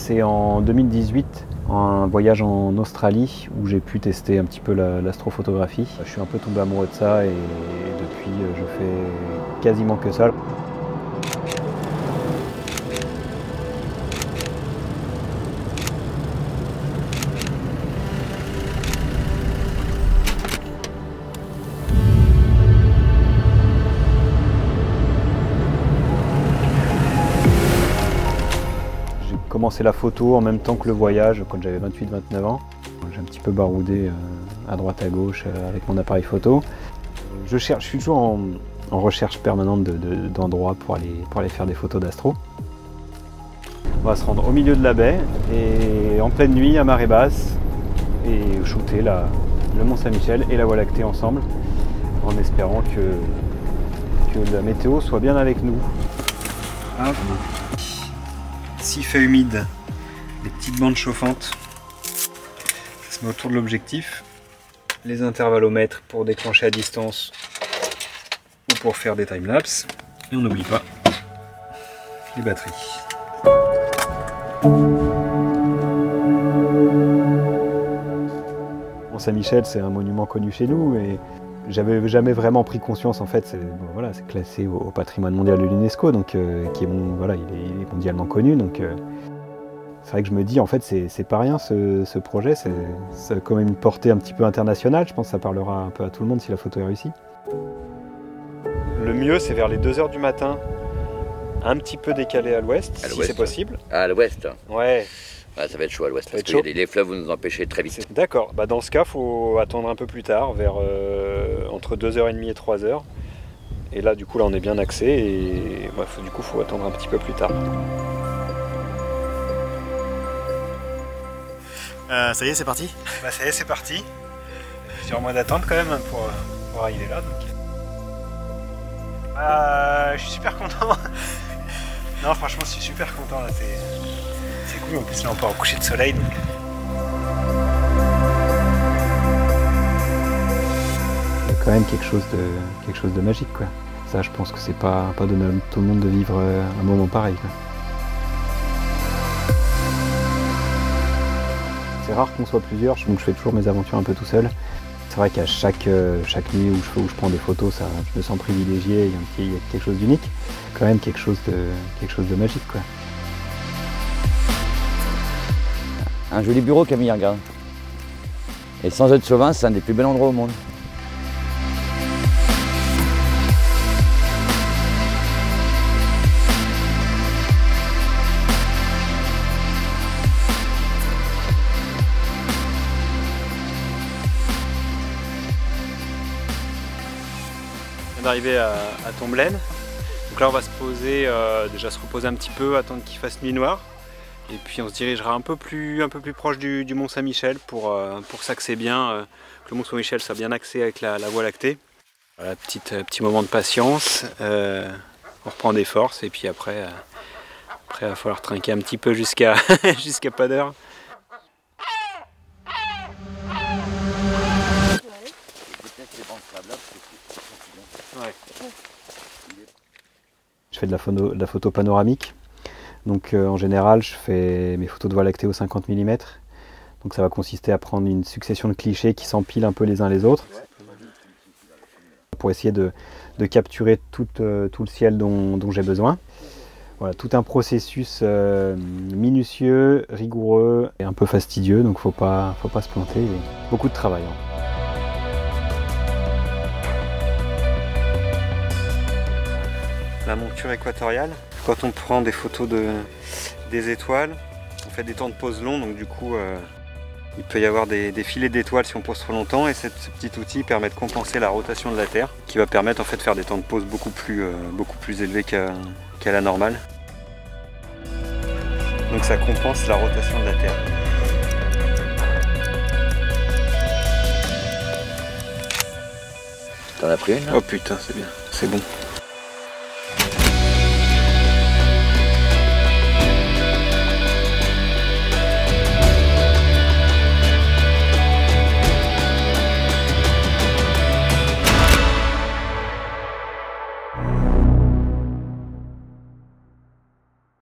C'est en 2018, un voyage en Australie où j'ai pu tester un petit peu l'astrophotographie. Je suis un peu tombé amoureux de ça et depuis je fais quasiment que ça. J'ai commencé la photo en même temps que le voyage quand j'avais 28-29 ans. J'ai un petit peu baroudé à droite à gauche avec mon appareil photo. Je suis toujours en recherche permanente d'endroits pour aller faire des photos d'astro. On va se rendre au milieu de la baie et en pleine nuit à marée basse et shooter le Mont Saint-Michel et la Voie lactée ensemble en espérant que la météo soit bien avec nous. Hop. S'il fait humide, des petites bandes chauffantes, ça se met autour de l'objectif, les intervallomètres pour déclencher à distance ou pour faire des timelapses, et on n'oublie pas les batteries. Mont Saint-Michel, c'est un monument connu chez nous et j'avais jamais vraiment pris conscience, en fait, c'est classé au patrimoine mondial de l'UNESCO, donc il est mondialement connu, donc c'est vrai que je me dis, en fait, c'est pas rien ce projet, ça a quand même une portée un petit peu internationale, je pense que ça parlera un peu à tout le monde si la photo est réussie. Le mieux, c'est vers les 2 h du matin, un petit peu décalé à l'ouest, si c'est possible. À l'ouest? Ouais. Ah, ça va être chaud à l'ouest parce que les fleuves vont nous empêcher très vite. D'accord, dans ce cas, il faut attendre un peu plus tard, vers entre 2h30 et 3h. Et là, du coup, on est bien axé et du coup, il faut attendre un petit peu plus tard. Ça y est, c'est parti? Ça y est, c'est parti. Plusieurs mois d'attente quand même pour arriver là. Je suis super content. Non, franchement, je suis super content là. C'est cool, en plus là on part au coucher de soleil donc... Il y a quand même quelque chose de magique quoi. Ça je pense que c'est pas donné à tout le monde de vivre un moment pareil quoi. C'est rare qu'on soit plusieurs, donc je fais toujours mes aventures un peu tout seul. C'est vrai qu'à chaque nuit où je prends des photos, je me sens privilégié, il y a quelque chose d'unique. Quand même quelque chose de magique quoi. Un joli bureau, Camille, regarde. Et sans être chauvin, c'est un des plus bels endroits au monde. On vient d'arriver à Tomblaine. Donc là on va se poser, déjà se reposer un petit peu, attendre qu'il fasse nuit noire. Et puis on se dirigera un peu plus proche du Mont Saint-Michel pour s'axer bien, que le Mont Saint-Michel soit bien axé avec la Voie lactée. Voilà, petit moment de patience, on reprend des forces et puis après il va falloir trinquer un petit peu jusqu'à jusqu'à pas d'heure. Je fais de la photo panoramique. Donc en général, je fais mes photos de Voie lactée au 50 mm. Donc ça va consister à prendre une succession de clichés qui s'empilent un peu les uns les autres. Pour essayer de capturer tout le ciel dont j'ai besoin. Voilà, tout un processus minutieux, rigoureux et un peu fastidieux, donc faut pas se planter. Et beaucoup de travail. La monture équatoriale. Quand on prend des photos des étoiles, on fait des temps de pause longs, donc du coup il peut y avoir des filets d'étoiles si on pose trop longtemps, et ce petit outil permet de compenser la rotation de la Terre, qui va permettre en fait de faire des temps de pause beaucoup plus élevés qu'à la normale. Donc ça compense la rotation de la Terre. T'en as pris une là? Oh putain, c'est bien, c'est bon.